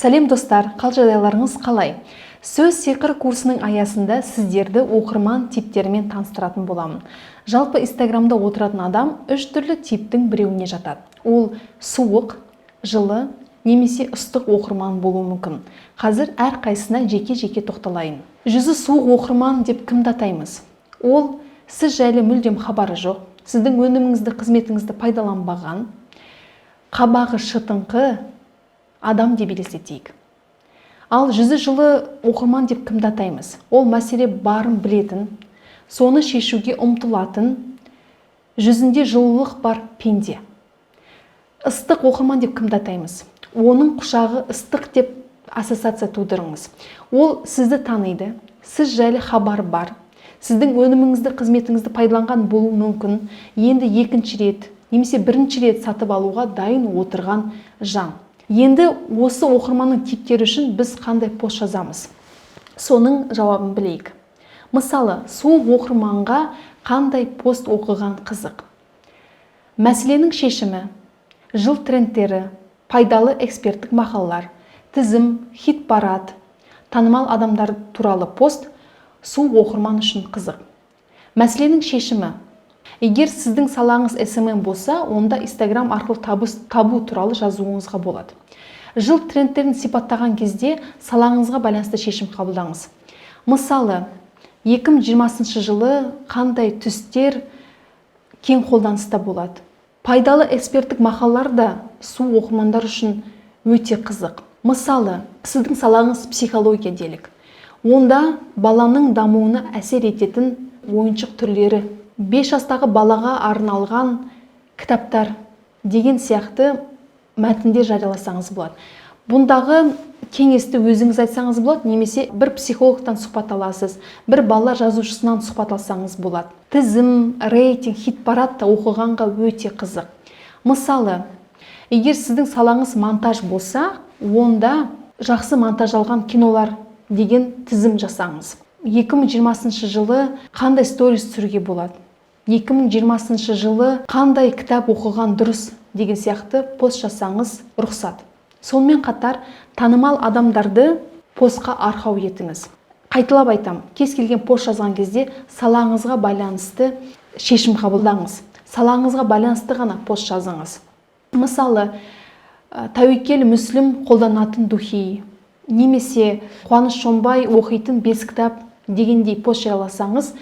Сәлем достар, қал жағдайларыңыз қалай? Сөз сиқыр курсының аясында сіздерді оқырман типтерімен таныстыратын боламын. Жалпы Инстаграмда отыратын адам 3 түрлі типтің біреуіне жатады. Ол суық, жылы, немесе ыстық оқырман болуы мүмкін. Қазір әрқайсысына жеке-жеке тоқталайын. Жүзі суық оқырман деп кімді атаймыз? Ол сіз жайлы мүлдем хабары жоқ, сіздің өніміңізді, қызметіңізді пайдаланбаған, қабағы шытыңқы адам деп елестетейік. Ал жүзі жылы оқырман деп кімді атаймыз? Ол мәселе барын білетін, соны шешуге ұмтылатын, жүзінде жылулық бар пенде. Ыстық оқырман деп кімді атаймыз? Оның құшағы ыстық деп ассоциация тудырыңыз. Ол сізді таниды, сіз жайлы хабар бар, сіздің өніміңізді, қызметіңізді пайдаланған болуы мүмкін, енді екінші рет, немесе бірінші рет сатып алуға дайын отырған жан. Енді осы оқырманның типтері үшін біз қандай пост жазамыз? Соның жауабын білейік. Мысалы, суық оқырманға қандай пост оқыған қызық? Мәселенің шешімі, жыл трендтері, пайдалы эксперттік мақалалар, тізім, хит-парад, танымал адамдар туралы пост суық оқырман үшін қызық. Мәселенің шешімі, егер сіздің салаңыз SMM болса, онда Instagram арқылы табу туралы жазуыңызға болады. Жыл трендтерін сипаттаған кезде салаңызға байланысты шешім қабылдаңыз. Мысалы, 2020 жылы қандай түстер кең қолданыста болады? Пайдалы эксперттік мақалалар да суық оқырмандар үшін өте қызық. Мысалы, сіздің салаңыз психология делік. Онда баланың дамуына әсер ететін ойыншық түрлері, 5 жастағы балаға арналған кітаптар деген сияқты мәтіндер жарияласаңыз болады. Бұндағы кеңесті өзіңіз айтсаңыз болады, немесе бір психологтан сұхбат аласыз, бір бала жазушысынан сұхбат алсаңыз болады. Тізім, рейтинг, хит-парад та оқығанға өте қызық. Мысалы, егер сіздің салаңыз монтаж болса, онда жақсы монтаждалған кинолар деген тізім жасаңыз. 2020 жылы қандай сторис түсіруге болады? 2020 жылы қандай кітап оқыған дұрыс деген сияқты пост жасаңыз рұқсат. Сонымен қатар танымал адамдарды постқа арқау етіңіз. Қайталап айтам, кез келген пост жазған кезде салаңызға байланысты шешім қабылдаңыз. Салаңызға байланысты ғана пост жазыңыз. Мысалы, Тәуекел Мүслім қолданатын духи, немесе Қуаныш Шонбай оқитын 5 кітап дегендей пост жарияласаңыз,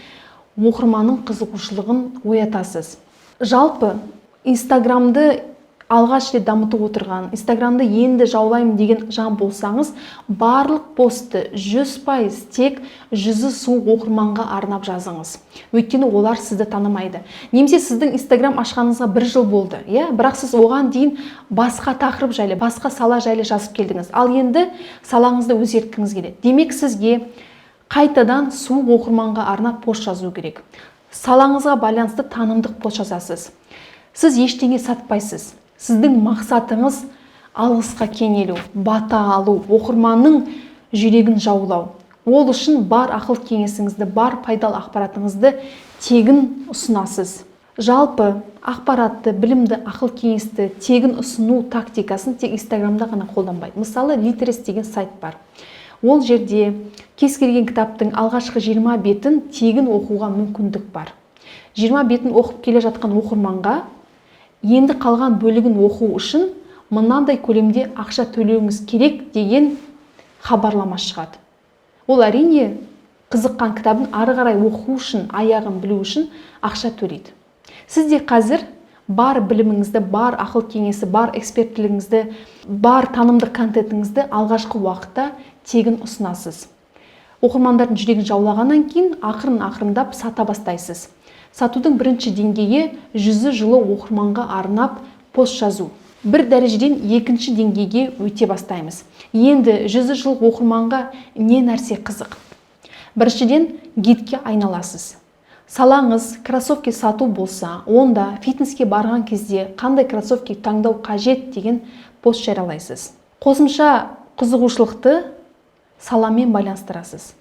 оқырманның қызығушылығын оятасыз. Жалпы, Инстаграмды алғаш рет дамытып отырған, Инстаграмды енді жаулаймын деген жан болсаңыз, барлық постты 100% тек жүзі суық оқырманға арнап жазыңыз. Өйткені олар сізді танымайды. Немесе сіздің Инстаграм ашқаныңызға 1 жыл болды, бірақ сіз оған дейін басқа тақырып жайлы, басқа сала жайлы жазып келдіңіз. Ал енді салаңызды өзгерткіңіз келеді. Демек сізге қайтадан суық оқырманға арнап пост жазу керек. Салаңызға байланысты танымдық пост жазасыз. Сіз ештеңе сатпайсыз. Сіздің мақсатыңыз алғысқа кенелу, бата алу, оқырманның жүрегін жаулау. Ол үшін бар ақыл кеңесіңізді, бар пайдалы ақпаратыңызды тегін ұсынасыз. Жалпы ақпаратты, білімді, ақыл кеңесті тегін ұсыну тактикасын тек Инстаграмда ғана қолданбайды. Мысалы, Литрес деген сайт бар. Ол жерде кез келген кітаптың алғашқы 20 бетін тегін оқуға мүмкіндік бар. 20 бетін оқып келе жатқан оқырманға енді қалған бөлігін оқу үшін мынандай көлемде ақша төлеуіңіз керек деген хабарлама шығады. Ол әрине қызыққан кітабын ары қарай оқу үшін, аяғын білу үшін ақша төлейді. Сізде қазір бар біліміңізді, бар ақыл кеңесі, бар эксперттілігіңізді, бар танымдық контентіңізді алғашқы уақытта тегін ұсынасыз. Оқырмандардың жүрегін жаулағаннан кейін ақырын-ақырындап сата бастайсыз. Сатудың бірінші деңгейі жүзі жылы оқырманға арнап пост жазу. Бір дәрежеден екінші деңгейге өте бастаймыз. Енді жүзі жылы оқырманға не нәрсе қызық? Біріншіден гидке айналасыз. Салаңыз кроссовки сату болса, онда фитнеске барған кезде қандай кроссовки таңдау қажет деген пост жариялайсыз. Қосымша қызығушылықты саламен байланыстырасыз.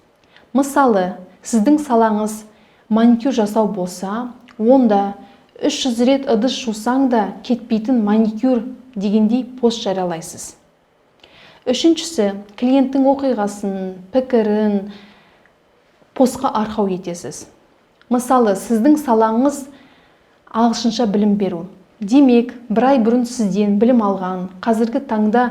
Мысалы, сіздің салаңыз маникюр жасау болса, онда 300 рет ыдыс жусаң да кетпейтін маникюр дегендей пост жариялайсыз. Үшіншісі, клиенттің оқиғасын, пікірін постқа арқау етесіз. Мысалы, сіздің салаңыз ағылшынша білім беру. Демек, бір ай бұрын сізден білім алған, қазіргі таңда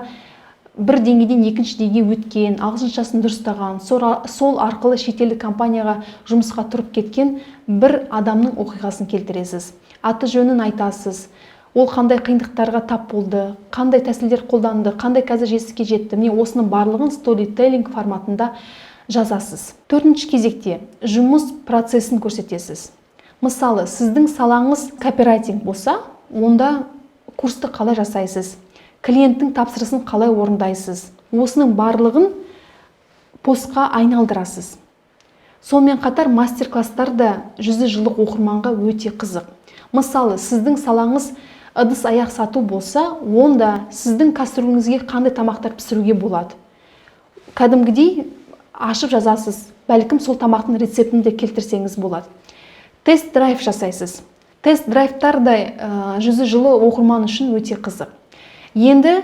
бір деңгейден екінші деңгейге өткен, ағылшыншасын дұрыстаған, сол арқылы шетелдік компанияға жұмысқа тұрып кеткен бір адамның оқиғасын келтіресіз. Аты жөнін айтасыз. Ол қандай қиындықтарға тап болды, қандай тәсілдер қолданды, қандай қазір жетістікке жетті. Міне осының барлығын сторителлинг форматында жазасыз. Төртінші кезекте жұмыс процесін көрсетесіз. Мысалы, сіздің салаңыз копирайтинг болса, онда курсты қалай жасайсыз? Клиенттің тапсырысын қалай орындайсыз? Осының барлығын постқа айналдырасыз. Сонымен қатар мастер-класстар да жүзі жылық оқырманға өте қызық. Мысалы, сіздің салаңыз ыдыс аяқ сату болса, онда сіздің кәсібіңізге қандай тамақтар пісіруге болады? Кәдімгідей ашып жазасыз. Бәлкім сол тамақтың рецептін де келтірсеңіз болады. Тест-драйв жасайсыз. Тест-драйвтар да жүзі жылы оқырман үшін өте қызық. Енді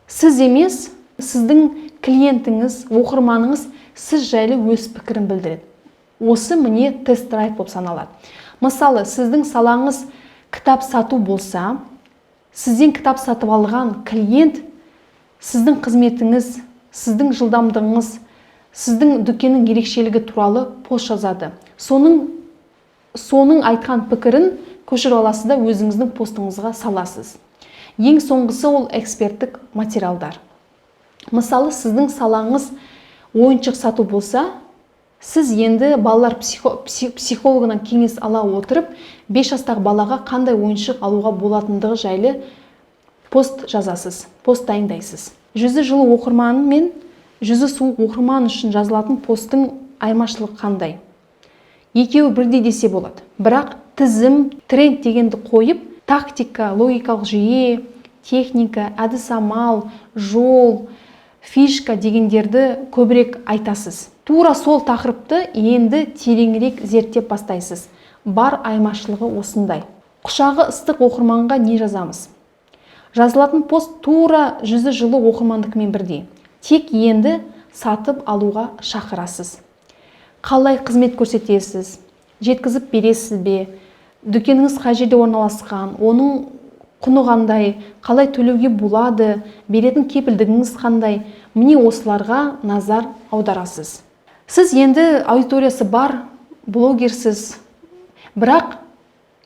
сіз емес, сіздің клиентіңіз, оқырманыңыз сіз жайлы өз пікірін білдіреді. Осы міне тест-драйв болып саналады. Мысалы, сіздің салаңыз кітап сату болса, сізден кітап сатып алған клиент сіздің қызметіңіз, сіздің жылдамдығыңыз, сіздің дүкеннің ерекшелігі туралы пост жазады. Соның айтқан пікірін көшіріп аласыз да өзіңіздің постыңызға саласыз. Ең соңғысы ол эксперттік материалдар. Мысалы, сіздің салаңыз ойыншық сату болса, сіз енді балалар психологынан кеңес ала отырып, 5 жастағы балаға қандай ойыншық алуға болатындығы жайлы пост жазасыз, пост дайындайсыз. Жүзі жылы оқырман мен жүзі суық оқырман үшін жазылатын посттың айырмашылығы қандай? Екеуі бірдей десе болады. Бірақ тізім, тренд дегенді қойып, тактика, логикалық жүйе, техника, әдіс-амал, жол, фишка дегендерді көбірек айтасыз. Тура сол тақырыпты енді тереңірек зерттеп бастайсыз. Бар айырмашылығы осындай. Құшағы ыстық оқырманға не жазамыз? Жазылатын пост тура жүзі жылы оқырмандықымен бірдей. Тек енді сатып алуға шақырасыз. Қалай қызмет көрсетесіз? Жеткізіп бересіз бе? Дүкеніңіз қай жерде орналасқан? Оның құны қандай? Қалай төлеуге болады? Беретін кепілдігіңіз қандай? Міне осыларға назар аударасыз. Сіз енді аудиториясы бар блогерсіз. Бірақ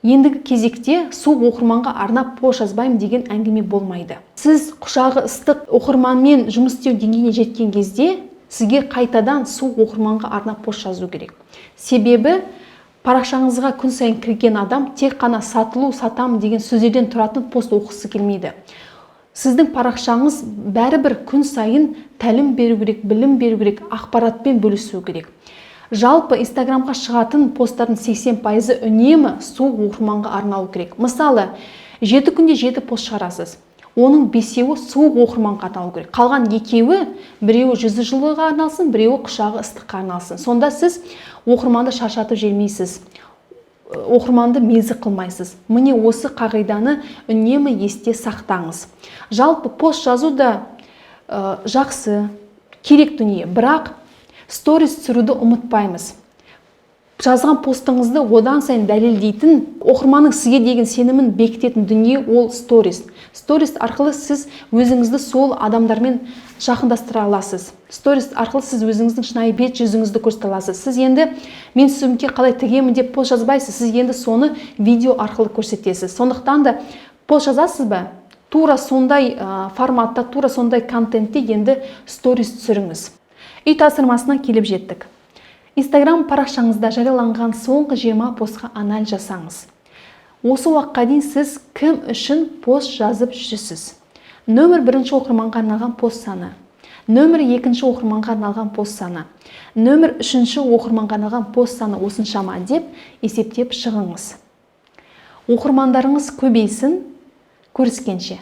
ендігі кезекте суық оқырманға арнап пост жазбаймын деген әңгіме болмайды. Сіз құшағы ыстық оқырманмен жұмыс істеу деңгейіне жеткен кезде сізге қайтадан суық оқырманға арнап пост жазу керек. Себебі парақшаңызға күн сайын кірген адам тек қана сатылу, сатам деген сөздерден тұратын пост оқысы келмейді. Сіздің парақшаңыз бәрібір күн сайын тәлім беру керек, білім беру керек, ақпаратпен бөлісу керек. Жалпы Инстаграмға шығатын посттардың 80% үнемі суық оқырманға арналу керек. Мысалы, 7 күнде 7 пост шығарасыз. Оның 5-еуі суық оқырманға арналу керек. Қалған 2-еуі, біреуі жүзі жылыға арналсын, біреуі құшағы ыстыққа арналсын. Сонда сіз оқырманды шаршатып жібермейсіз, оқырманды мезі қылмайсыз. Міне осы қағиданы үнемі есте сақтаңыз. Жалпы пост жазу да жақсы, керек дүние, бірақ сторис түсіруді ұмытпаймыз. Жазған постыңызды одан сайын дәлелдейтін, оқырманның сізге деген сенімін бекітетін дүние ол сторис. Сторис арқылы сіз өзіңізді сол адамдармен жақындастыра аласыз. Сторис арқылы сіз өзіңіздің шынайы бет жүзіңізді көрсете аласыз. Сіз енді мен сөмке қалай тігемін деп пост жазбайсыз, сіз енді соны видео арқылы көрсетесіз. Сондықтан да пост жазасыз ба? Тура сондай форматта, тура сондай контентте енді сторис түсіріңіз. Үй тапсырмасына келіп жеттік. Инстаграм парақшаңызда жарияланған соңғы 20 постқа анализ жасаңыз. Осы уақытқа дейін сіз кім үшін пост жазып жүрсіз? Нөмір 1 оқырманға арналған пост саны, нөмір 2 оқырманға арналған пост саны, нөмір 3 оқырманға арналған пост саны осыншама деп есептеп шығыңыз. Оқырмандарыңыз көбейсін, көріскенше.